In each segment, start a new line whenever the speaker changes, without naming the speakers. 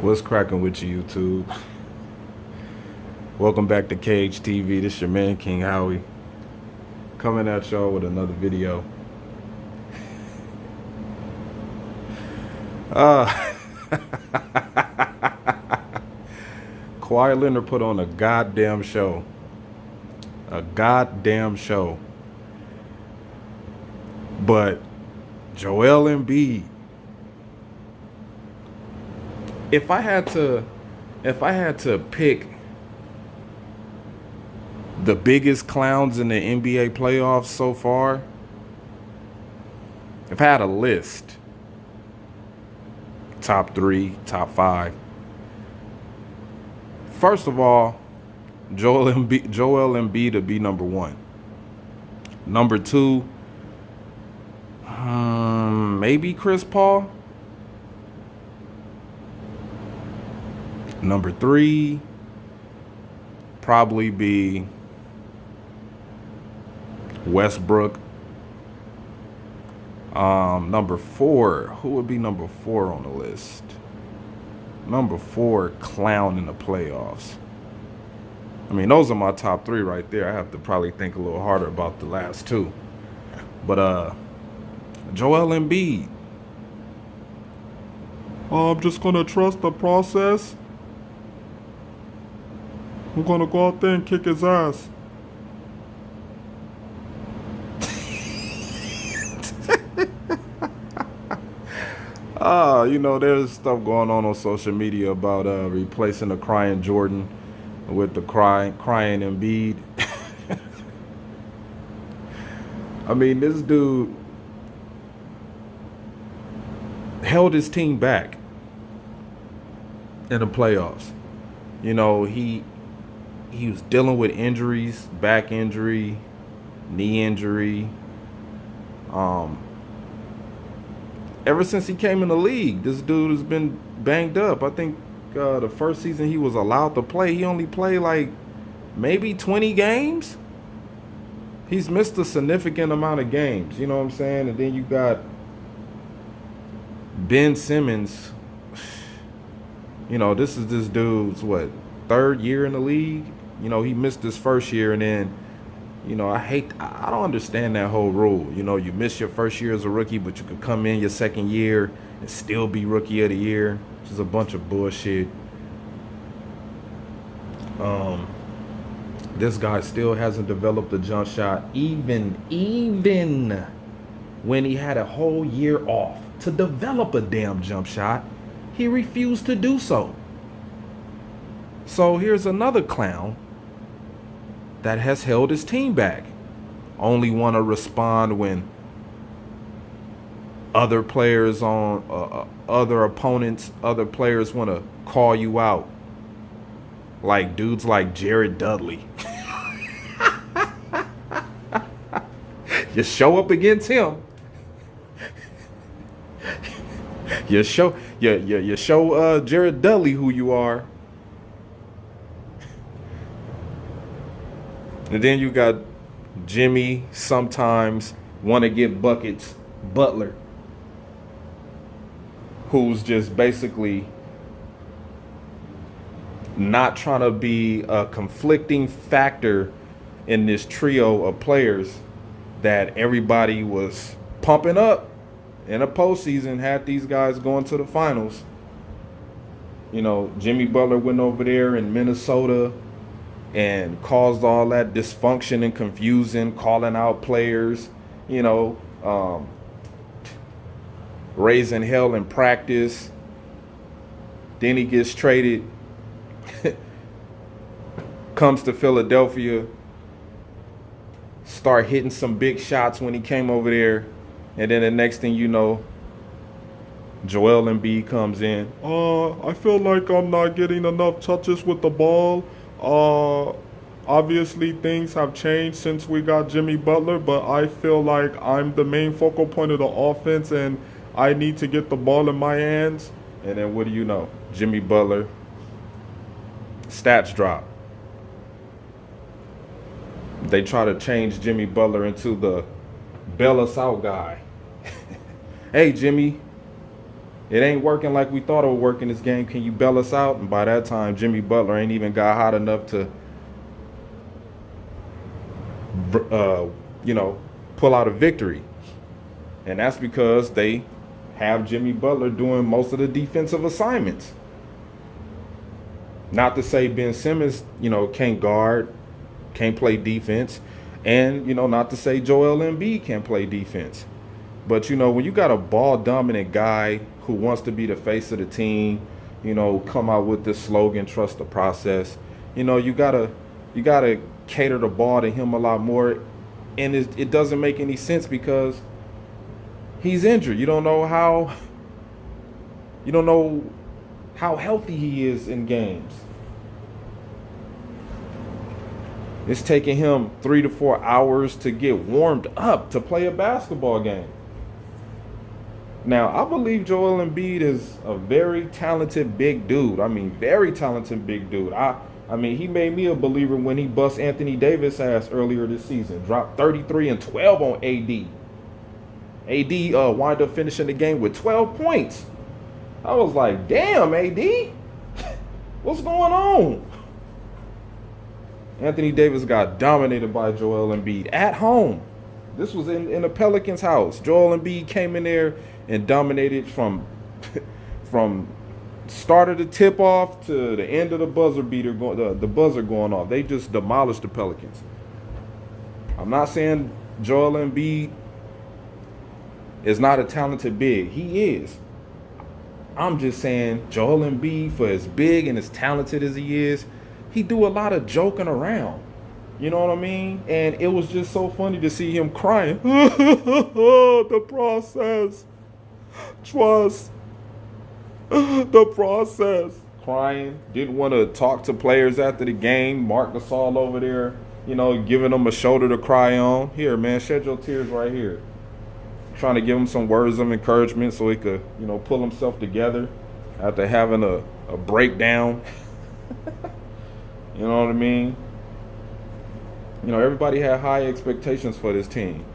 What's cracking with you, YouTube? Welcome back to Cage TV. This your man, King Howie, coming at y'all with another video. Uh, Kawhi Leonard put on a goddamn show. A goddamn show. But Joel Embiid, if I had to pick the biggest clowns in the NBA playoffs so far, if I had a list, top 3, top 5. First of all, Joel Embiid would be number 1. Number 2, maybe Chris Paul. Number 3, probably be Westbrook. Number 4, who would be number 4 on the list? Number 4 clown in the playoffs. I mean, those are my top 3 right there. I have to probably think a little harder about the last 2. But Joel Embiid. I'm just gonna trust the process. I'm gonna go out there and kick his ass. There's stuff going on social media about replacing the crying Jordan with the crying Embiid. I mean, this dude held his team back in the playoffs. He was dealing with injuries, back injury, knee injury. Ever since he came in the league, this dude has been banged up. I think the first season he was allowed to play, he only played like maybe 20 games. He's missed a significant amount of games, you know what I'm saying? And then you got Ben Simmons. This is this dude's, 3rd year in the league? He missed his first year, and then, I don't understand that whole rule. You miss your first year as a rookie, but you could come in your second year and still be rookie of the year, which is a bunch of bullshit. This guy still hasn't developed a jump shot, even when he had a whole year off to develop a damn jump shot. He refused to do so. So here's another clown that has held his team back. Only want to respond when other players other opponents, other players want to call you out. Like dudes like Jared Dudley. You show up against him. You show Jared Dudley who you are. And then you got Jimmy, sometimes want to get buckets, Butler, who's just basically not trying to be a conflicting factor in this trio of players that everybody was pumping up in a postseason, had these guys going to the finals. Jimmy Butler went over there in Minnesota and caused all that dysfunction and confusion, calling out players, raising hell in practice. Then he gets traded, comes to Philadelphia, start hitting some big shots when he came over there. And then the next thing you know, Joel Embiid comes in. I feel like I'm not getting enough touches with the ball. Obviously things have changed since we got Jimmy Butler, but I feel like I'm the main focal point of the offense and I need to get the ball in my hands. And then what do you know? Jimmy Butler, stats drop. They try to change Jimmy Butler into the bail us out guy. Hey, Jimmy, It ain't working like we thought it would work in this game. Can you bail us out? And by that time, Jimmy Butler ain't even got hot enough to, uh, you know, pull out a victory. And that's because they have Jimmy Butler doing most of the defensive assignments. Not to say Ben Simmons, can't guard, can't play defense. And, not to say Joel Embiid can't play defense. But, when you got a ball dominant guy who wants to be the face of the team, come out with this slogan, trust the process, you gotta cater the ball to him a lot more. And it doesn't make any sense because he's injured. You don't know how healthy he is in games. It's taking him 3 to 4 hours to get warmed up to play a basketball game. Now, I believe Joel Embiid is a very talented big dude. I mean, very talented big dude. I mean, he made me a believer when he bust Anthony Davis' ass earlier this season. Dropped 33 and 12 on AD. AD wound up finishing the game with 12 points. I was like, damn, AD, what's going on? Anthony Davis got dominated by Joel Embiid at home. This was in the Pelicans' house. Joel Embiid came in there and dominated from start of the tip off to the end of the buzzer beater, the buzzer going off. They just demolished the Pelicans. I'm not saying Joel Embiid is not a talented big. He is. I'm just saying Joel Embiid, for as big and as talented as he is, he do a lot of joking around. You know what I mean? And it was just so funny to see him crying. The process. Trust. The process. Crying. Didn't want to talk to players after the game. Mark Gasol over there, giving them a shoulder to cry on. Here, man, shed your tears right here. Trying to give him some words of encouragement so he could, pull himself together after having a breakdown. You know what I mean? Everybody had high expectations for this team.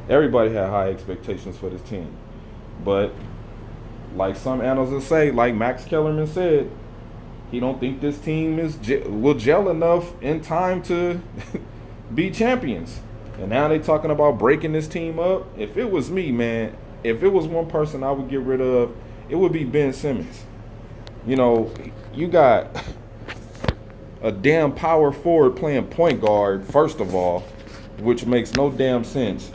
Everybody had high expectations for this team. But like some analysts say, like Max Kellerman said, he don't think this team will gel enough in time to be champions. And now they talking about breaking this team up. If it was me, man, if it was one person I would get rid of, it would be Ben Simmons. You got a damn power forward playing point guard, first of all, which makes no damn sense.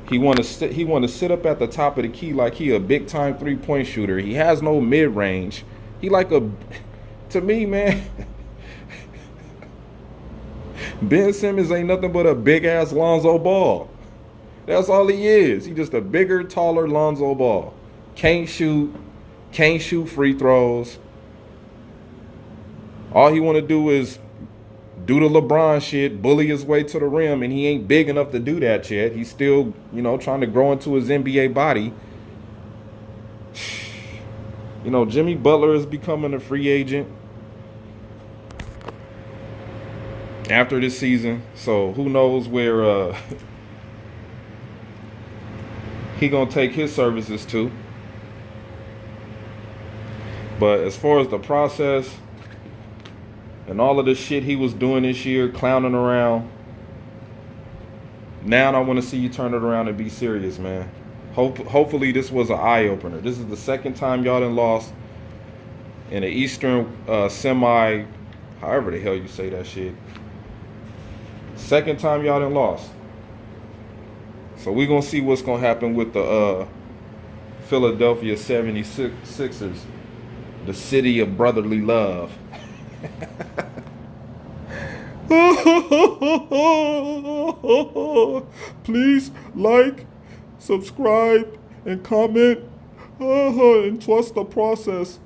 He want to sit up at the top of the key like he a big time 3-point shooter. He has no mid range. He to me, man. Ben Simmons ain't nothing but a big ass Lonzo Ball. That's all he is. He just a bigger, taller Lonzo Ball. Can't shoot free throws. All he want to do is do the LeBron shit, bully his way to the rim, and he ain't big enough to do that yet. He's still, trying to grow into his NBA body. Jimmy Butler is becoming a free agent after this season, so who knows where he gonna take his services to. But as far as the process and all of the shit he was doing this year, clowning around, now I want to see you turn it around and be serious, man. Hopefully this was an eye-opener. This is the second time y'all done lost in the Eastern semi, however the hell you say that shit. Second time y'all done lost. So we're going to see what's going to happen with the Philadelphia 76ers, the city of brotherly love. Please like, subscribe, and comment, and trust the process.